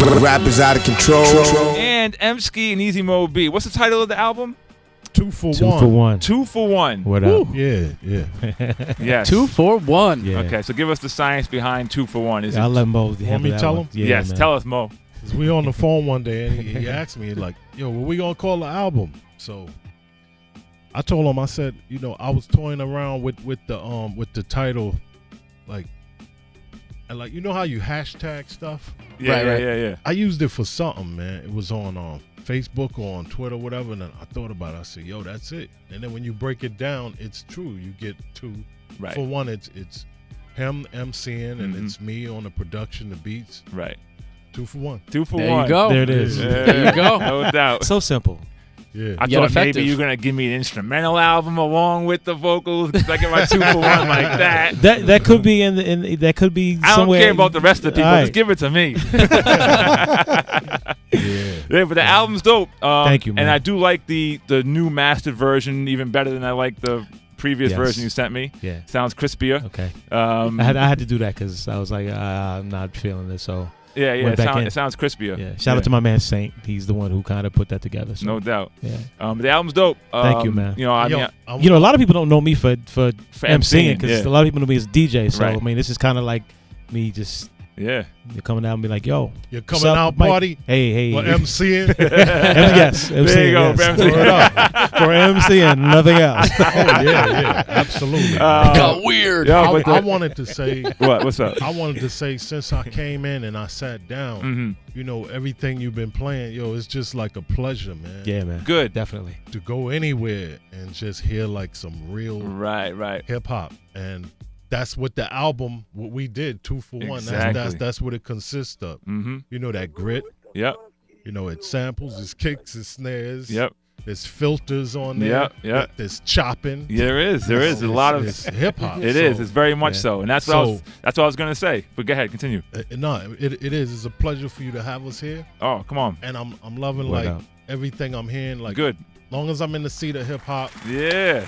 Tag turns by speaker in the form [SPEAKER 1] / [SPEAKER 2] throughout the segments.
[SPEAKER 1] Rap is out of control.
[SPEAKER 2] And Emskee and Easy Mo B. What's the title of the album?
[SPEAKER 3] 2 for 1.
[SPEAKER 4] 2 for 1.
[SPEAKER 2] 2 for 1.
[SPEAKER 4] What up?
[SPEAKER 3] Yeah.
[SPEAKER 2] Yes.
[SPEAKER 5] 2 for 1.
[SPEAKER 4] Yeah.
[SPEAKER 2] Okay, so give us the science behind 2 for 1. Is
[SPEAKER 4] I'll
[SPEAKER 2] it?
[SPEAKER 4] let Mo
[SPEAKER 3] Want
[SPEAKER 4] handle
[SPEAKER 3] me
[SPEAKER 4] that
[SPEAKER 3] tell
[SPEAKER 4] one.
[SPEAKER 3] him?
[SPEAKER 4] Yeah,
[SPEAKER 2] Yes,
[SPEAKER 4] man.
[SPEAKER 2] tell us, Mo.
[SPEAKER 3] 'Cause we on the phone one day and he asked me like, "Yo, what we gonna call the album?" So I told him, I said, I was toying around with the title, like, and like, how you hashtag stuff.
[SPEAKER 2] Yeah.
[SPEAKER 3] I used it for something, man. It was on Facebook or on Twitter, whatever. And then I thought about it. I said, "Yo, that's it." And then when you break it down, it's true. You get 2
[SPEAKER 2] Right.
[SPEAKER 3] for 1. It's him MCing and it's me on the production, the beats.
[SPEAKER 2] Right.
[SPEAKER 3] 2 for 1.
[SPEAKER 2] 2 for
[SPEAKER 5] There
[SPEAKER 2] 1.
[SPEAKER 5] you go.
[SPEAKER 4] There it is.
[SPEAKER 5] There you go.
[SPEAKER 2] No doubt.
[SPEAKER 4] So simple.
[SPEAKER 3] Yeah.
[SPEAKER 2] I
[SPEAKER 5] Yet
[SPEAKER 2] thought
[SPEAKER 5] effective.
[SPEAKER 2] maybe you're going to give me an instrumental album along with the vocals because I get my 2 for 1 like that.
[SPEAKER 4] That could be in that could be
[SPEAKER 2] I don't
[SPEAKER 4] somewhere.
[SPEAKER 2] care about the rest of the people.
[SPEAKER 4] All right.
[SPEAKER 2] Just give it to me.
[SPEAKER 3] Yeah.
[SPEAKER 2] Yeah, but the album's dope.
[SPEAKER 4] Thank you, man.
[SPEAKER 2] And I do like the new mastered version even better than I like the previous
[SPEAKER 4] Yes.
[SPEAKER 2] version you sent me.
[SPEAKER 4] Yeah.
[SPEAKER 2] Sounds crispier.
[SPEAKER 4] Okay.
[SPEAKER 2] I
[SPEAKER 4] I had to do that because I was like, I'm not feeling this. So
[SPEAKER 2] Yeah,
[SPEAKER 4] Went back in.
[SPEAKER 2] it sounds crispier.
[SPEAKER 4] yeah. Shout out to my man Saint. He's the one who kind of put that together. So,
[SPEAKER 2] No doubt.
[SPEAKER 4] Yeah.
[SPEAKER 2] The album's dope.
[SPEAKER 4] Thank you, man.
[SPEAKER 2] You know, I
[SPEAKER 3] Yo,
[SPEAKER 2] mean,
[SPEAKER 4] A lot of people don't know me for MCing because
[SPEAKER 2] yeah.
[SPEAKER 4] a lot of people know me as DJ. So
[SPEAKER 2] Right.
[SPEAKER 4] I mean, this is kind of like me just
[SPEAKER 2] Yeah.
[SPEAKER 4] coming out and be like, "Yo,
[SPEAKER 3] You're coming
[SPEAKER 4] what's up,
[SPEAKER 3] out
[SPEAKER 4] Mike?"
[SPEAKER 3] party
[SPEAKER 4] Hey,
[SPEAKER 3] for MCing.
[SPEAKER 4] yes, MCing,
[SPEAKER 2] There you go,
[SPEAKER 4] yes.
[SPEAKER 2] for MCing.
[SPEAKER 3] Word up.
[SPEAKER 4] For MCing, nothing else.
[SPEAKER 3] Oh yeah, absolutely.
[SPEAKER 5] Got weird.
[SPEAKER 2] Yeah,
[SPEAKER 3] I,
[SPEAKER 2] but
[SPEAKER 3] I wanted to say,
[SPEAKER 2] What's up?
[SPEAKER 3] I wanted to say, since I came in and I sat down,
[SPEAKER 2] Mm-hmm.
[SPEAKER 3] everything you've been playing, it's just like a pleasure, man.
[SPEAKER 4] Yeah, man.
[SPEAKER 2] Good.
[SPEAKER 4] Definitely.
[SPEAKER 3] To go anywhere and just hear like some real
[SPEAKER 2] Right.
[SPEAKER 3] hip hop, and that's what the album, what we did, 2 for 1.
[SPEAKER 2] Exactly.
[SPEAKER 3] That's what it consists of.
[SPEAKER 2] Mm-hmm.
[SPEAKER 3] That grit.
[SPEAKER 2] Yep.
[SPEAKER 3] It samples, it's kicks, it's snares.
[SPEAKER 2] Yep.
[SPEAKER 3] There's filters on there.
[SPEAKER 2] Yep.
[SPEAKER 3] There's chopping.
[SPEAKER 2] Yeah, there is. There is a lot of.
[SPEAKER 3] It's hip hop.
[SPEAKER 2] It is. It's very much
[SPEAKER 4] Yeah.
[SPEAKER 2] so, and that's what I was gonna say. But go ahead, continue.
[SPEAKER 3] It is. It's a pleasure for you to have us here,
[SPEAKER 2] Oh, come on.
[SPEAKER 3] and I'm loving
[SPEAKER 4] Word
[SPEAKER 3] like
[SPEAKER 4] up.
[SPEAKER 3] everything I'm hearing. Like,
[SPEAKER 2] Good.
[SPEAKER 3] long as I'm in the seat of hip hop,
[SPEAKER 2] Yeah.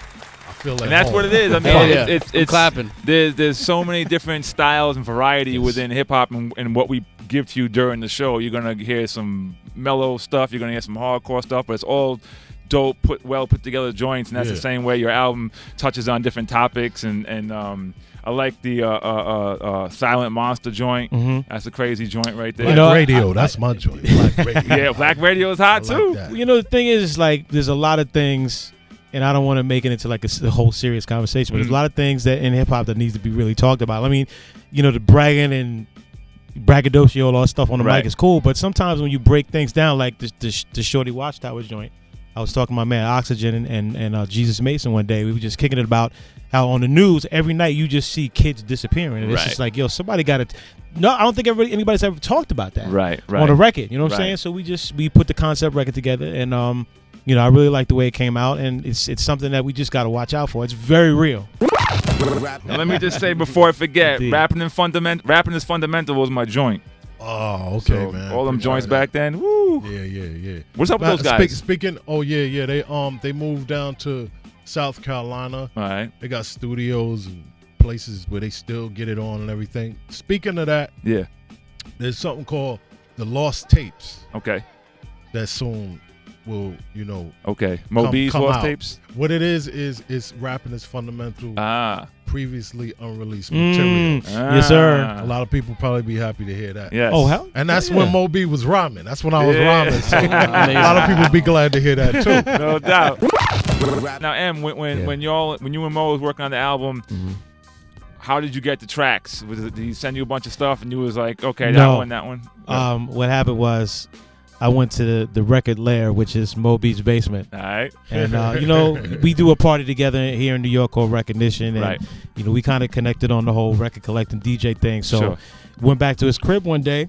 [SPEAKER 3] I feel like
[SPEAKER 2] And that's what it is. I mean,
[SPEAKER 5] Hell yeah.
[SPEAKER 2] it's
[SPEAKER 5] I'm clapping.
[SPEAKER 2] There's so many different styles and variety
[SPEAKER 3] Yes.
[SPEAKER 2] within hip hop and what we give to you during the show. You're gonna hear some mellow stuff. You're gonna hear some hardcore stuff, but it's all dope, well put together joints. And that's the
[SPEAKER 3] Yeah.
[SPEAKER 2] same way your album touches on different topics. And I like the Silent Monster joint.
[SPEAKER 4] Mm-hmm.
[SPEAKER 2] That's a crazy joint right there.
[SPEAKER 3] Black Radio. That's my joint. Black Radio.
[SPEAKER 2] Yeah, Black Radio is hot
[SPEAKER 3] I like
[SPEAKER 2] too.
[SPEAKER 3] that.
[SPEAKER 4] The thing is, like, there's a lot of things, and I don't want to make it into like a whole serious conversation, but there's a lot of things that in hip hop that needs to be really talked about. I mean, the bragging and braggadocio, all that stuff on the
[SPEAKER 2] Right.
[SPEAKER 4] mic is cool, but sometimes when you break things down, like the Shorty Watchtower joint, I was talking to my man Oxygen and Jesus Mason one day. We were just kicking it about how on the news every night you just see kids disappearing, and it's
[SPEAKER 2] Right.
[SPEAKER 4] just like, yo, somebody got to. No, I don't think anybody's ever talked about that.
[SPEAKER 2] Right.
[SPEAKER 4] On a record, you know what I'm
[SPEAKER 2] Right.
[SPEAKER 4] saying? So we put the concept record together, and I really like the way it came out, and it's something that we just got to watch out for. It's very real.
[SPEAKER 2] Now, let me just say before I forget,
[SPEAKER 4] Indeed.
[SPEAKER 2] rapping is fundamental was my joint.
[SPEAKER 3] Oh, okay,
[SPEAKER 2] So
[SPEAKER 3] man.
[SPEAKER 2] all them
[SPEAKER 3] Good
[SPEAKER 2] joints
[SPEAKER 3] guy.
[SPEAKER 2] back then. Woo.
[SPEAKER 3] Yeah.
[SPEAKER 2] What's up with those guys?
[SPEAKER 3] Speaking. Oh yeah. They moved down to South Carolina.
[SPEAKER 2] All right.
[SPEAKER 3] They got studios and places where they still get it on and everything. Speaking of that,
[SPEAKER 2] Yeah.
[SPEAKER 3] there's something called the Lost Tapes
[SPEAKER 2] Okay.
[SPEAKER 3] that soon will,
[SPEAKER 2] Okay. Mo B's
[SPEAKER 3] come
[SPEAKER 2] Lost
[SPEAKER 3] out.
[SPEAKER 2] Tapes.
[SPEAKER 3] what it is rapping is fundamental,
[SPEAKER 2] Ah.
[SPEAKER 3] previously unreleased material.
[SPEAKER 4] Yes, sir.
[SPEAKER 3] A lot of people probably be happy to hear that.
[SPEAKER 2] Yes.
[SPEAKER 4] Oh, hell.
[SPEAKER 3] And that's
[SPEAKER 4] yeah.
[SPEAKER 3] when Mo B was rhyming. That's when I was
[SPEAKER 2] Yeah.
[SPEAKER 3] rhyming. So a lot of people be glad to hear that too.
[SPEAKER 2] No doubt. Now, M, when you and Mo was working on the album,
[SPEAKER 4] Mm-hmm.
[SPEAKER 2] how did you get the tracks? Did he send you a bunch of stuff and you was like, okay,
[SPEAKER 4] No.
[SPEAKER 2] that one?
[SPEAKER 4] What happened was I went to the record lair, which is Mo B's basement.
[SPEAKER 2] All right.
[SPEAKER 4] And, we do a party together here in New York called Recognition. And,
[SPEAKER 2] Right.
[SPEAKER 4] we kind of connected on the whole record collecting DJ thing. So
[SPEAKER 2] Sure.
[SPEAKER 4] went back to his crib one day.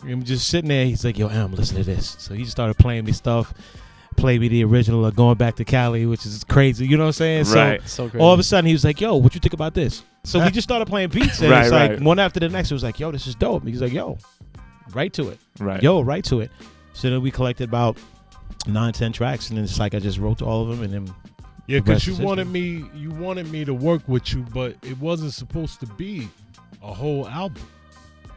[SPEAKER 4] I'm just sitting there. He's like, yo, Em, listen to this. So he just started playing me stuff. Played me the original of Going Back to Cali, which is crazy. You know what I'm saying?
[SPEAKER 2] Right.
[SPEAKER 5] So crazy.
[SPEAKER 4] All of a sudden, he was like, yo, what you think about this? So we just started playing beats. And
[SPEAKER 2] Right,
[SPEAKER 4] it's like
[SPEAKER 2] right.
[SPEAKER 4] one after the next. It was like, yo, this is dope. He's like, yo, write to it.
[SPEAKER 2] Right.
[SPEAKER 4] Yo, write to it. So then we collected about 9-10 tracks, and then it's like I just wrote to all of them, and then
[SPEAKER 3] Yeah,
[SPEAKER 4] The
[SPEAKER 3] because
[SPEAKER 4] rest
[SPEAKER 3] you
[SPEAKER 4] is
[SPEAKER 3] wanted me to work with you, but it wasn't supposed to be a whole album.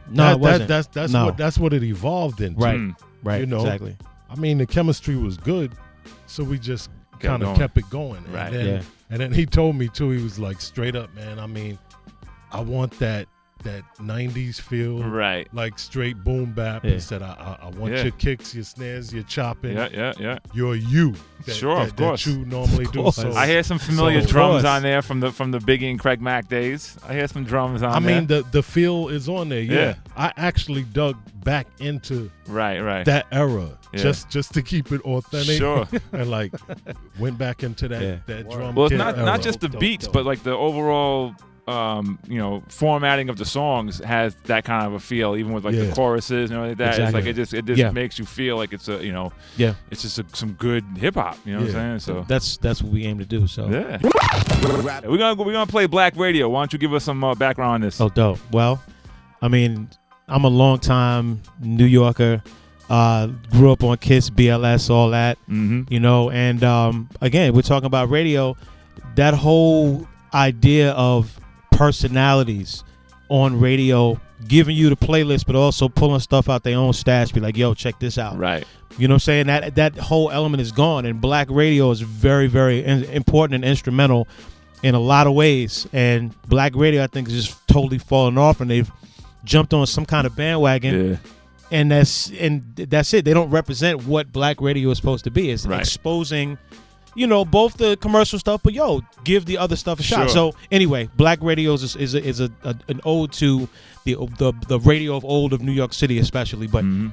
[SPEAKER 4] No, it wasn't.
[SPEAKER 3] That's what it evolved into.
[SPEAKER 4] Right.
[SPEAKER 2] Mm.
[SPEAKER 4] Right.
[SPEAKER 3] You know,
[SPEAKER 4] exactly.
[SPEAKER 3] I mean, the chemistry was good, so we just kind of
[SPEAKER 2] going.
[SPEAKER 3] kept it going.
[SPEAKER 2] Right.
[SPEAKER 3] And then he told me too. He was like, straight up, man. I mean, I want that 90s feel,
[SPEAKER 2] Right.
[SPEAKER 3] like straight boom bap.
[SPEAKER 4] Yeah.
[SPEAKER 3] He said, I want your kicks, your snares, your chopping.
[SPEAKER 2] Yeah.
[SPEAKER 3] You're you.
[SPEAKER 2] Sure, of course.
[SPEAKER 3] That you normally do.
[SPEAKER 4] course.
[SPEAKER 3] So
[SPEAKER 2] I hear some familiar
[SPEAKER 3] So-
[SPEAKER 2] drums
[SPEAKER 4] Of course.
[SPEAKER 2] on there from the Biggie and Craig Mack days. I hear some drums on
[SPEAKER 3] I
[SPEAKER 2] there.
[SPEAKER 3] mean, the feel is on there. Yeah.
[SPEAKER 2] Yeah.
[SPEAKER 3] I actually dug back into
[SPEAKER 2] right.
[SPEAKER 3] that era
[SPEAKER 2] Yeah.
[SPEAKER 3] just to keep it authentic.
[SPEAKER 2] Sure.
[SPEAKER 3] And like went back into that
[SPEAKER 4] Yeah.
[SPEAKER 3] that drum.
[SPEAKER 2] Well, it's
[SPEAKER 3] kit
[SPEAKER 2] not
[SPEAKER 3] era.
[SPEAKER 2] just the
[SPEAKER 5] Dope,
[SPEAKER 2] beats,
[SPEAKER 5] dope.
[SPEAKER 2] but like the overall, formatting of the songs has that kind of a feel. Even with like the
[SPEAKER 3] Yeah.
[SPEAKER 2] choruses and like that,
[SPEAKER 4] Exactly.
[SPEAKER 2] it's like it just
[SPEAKER 4] Yeah.
[SPEAKER 2] makes you feel like it's a
[SPEAKER 4] Yeah.
[SPEAKER 2] it's just some good hip hop. You know what I'm saying? So
[SPEAKER 4] That's what we aim to do. So.
[SPEAKER 2] yeah, we're gonna play Black Radio. Why don't you give us some background on this?
[SPEAKER 4] Oh, dope. Well, I mean, I'm a long time New Yorker. Grew up on Kiss, BLS, all that.
[SPEAKER 2] Mm-hmm.
[SPEAKER 4] And again, we're talking about radio. That whole idea of personalities on radio, giving you the playlist, but also pulling stuff out their own stash. Be like, yo, check this out.
[SPEAKER 2] Right.
[SPEAKER 4] You know what I'm saying? That whole element is gone, and black radio is very, very important and instrumental in a lot of ways. And black radio, I think, is just totally fallen off, and they've jumped on some kind of bandwagon.
[SPEAKER 2] Yeah.
[SPEAKER 4] And that's it. They don't represent what black radio is supposed to be. It's
[SPEAKER 2] Right.
[SPEAKER 4] exposing, both the commercial stuff, but give the other stuff a shot.
[SPEAKER 2] Sure.
[SPEAKER 4] So anyway, black radio is an ode to the radio of old of New York City, especially, but
[SPEAKER 2] Mhm.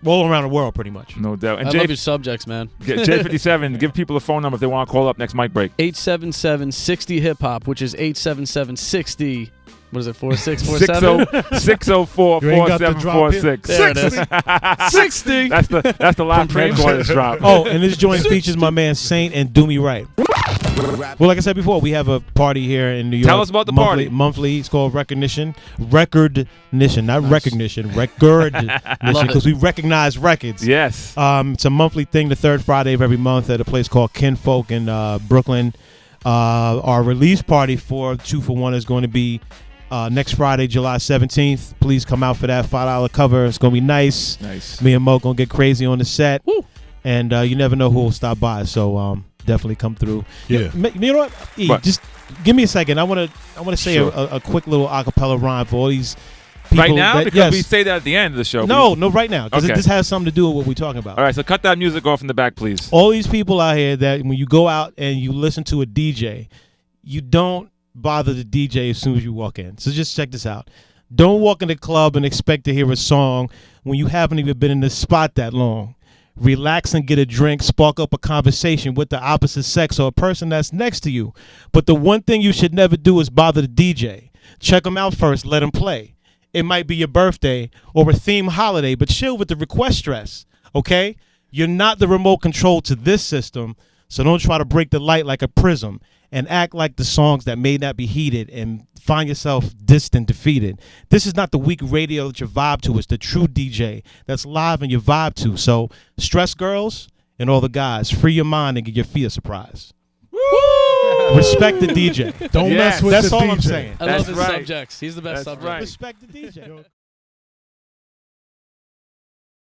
[SPEAKER 4] all around the world, pretty much.
[SPEAKER 2] No doubt.
[SPEAKER 5] I
[SPEAKER 2] And
[SPEAKER 5] love your subjects, man.
[SPEAKER 2] J57, give people a phone number if they want to call up next mic break.
[SPEAKER 5] 877-60 hip hop, which is 877-60. What is it? 4647.
[SPEAKER 2] 604
[SPEAKER 3] You ain't got the drop in?
[SPEAKER 2] 4746.
[SPEAKER 5] There it is.
[SPEAKER 3] 60.
[SPEAKER 2] That's the live headquarters drop.
[SPEAKER 4] Oh, and this joint features my man Saint and Do Me Right. Well, like I said before, we have a party here in New York.
[SPEAKER 2] Tell us about the
[SPEAKER 4] monthly,
[SPEAKER 2] party.
[SPEAKER 4] Monthly. It's called Recognition. Recognition, not recognition. Recognition,
[SPEAKER 5] Love it.
[SPEAKER 4] because we recognize records.
[SPEAKER 2] Yes.
[SPEAKER 4] It's a monthly thing, the third Friday of every month at a place called Kinfolk in Brooklyn. Our release party for 2 for 1 is going to be next Friday, July 17th. Please come out for that $5 cover. It's going to be nice.
[SPEAKER 2] Nice.
[SPEAKER 4] Me and Mo going to get crazy on the set.
[SPEAKER 5] Woo.
[SPEAKER 4] And you never know who will stop by. So definitely come through.
[SPEAKER 3] Yeah.
[SPEAKER 4] You know what? E,
[SPEAKER 2] What?
[SPEAKER 4] just give me a second. I want to say
[SPEAKER 2] Sure.
[SPEAKER 4] a quick little acapella rhyme for all these people.
[SPEAKER 2] Right now?
[SPEAKER 4] that-
[SPEAKER 2] Because
[SPEAKER 4] yes.
[SPEAKER 2] we say that at the end of the show.
[SPEAKER 4] No, right now. Because
[SPEAKER 2] Okay.
[SPEAKER 4] this has something to do with what we're talking about.
[SPEAKER 2] All right, so cut that music off in the back, please.
[SPEAKER 4] All these people out here that when you go out and you listen to a DJ, you don't bother the DJ as soon as you walk in. So just check this out. Don't walk in the club and expect to hear a song when you haven't even been in the spot that long. Relax and get a drink, spark up a conversation with the opposite sex or a person that's next to you. But the one thing you should never do is bother the DJ. Check them out first, let them play. It might be your birthday or a theme holiday, but chill with the request stress, okay? You're not the remote control to this system, so don't try to break the light like a prism and act like the songs that may not be heated and find yourself distant, defeated. This is not the weak radio that you vibe to. It's the true DJ that's live and you vibe to. So stress girls and all the guys, free your mind and get your feet a surprise.
[SPEAKER 2] Woo!
[SPEAKER 4] Respect the DJ.
[SPEAKER 3] Don't
[SPEAKER 2] Yes.
[SPEAKER 3] mess with
[SPEAKER 4] That's
[SPEAKER 3] the
[SPEAKER 4] all
[SPEAKER 3] DJ.
[SPEAKER 4] I'm saying.
[SPEAKER 5] I
[SPEAKER 2] That's
[SPEAKER 5] love his
[SPEAKER 2] right.
[SPEAKER 5] subjects. He's the best
[SPEAKER 2] That's
[SPEAKER 5] subject.
[SPEAKER 2] right.
[SPEAKER 4] Respect the DJ.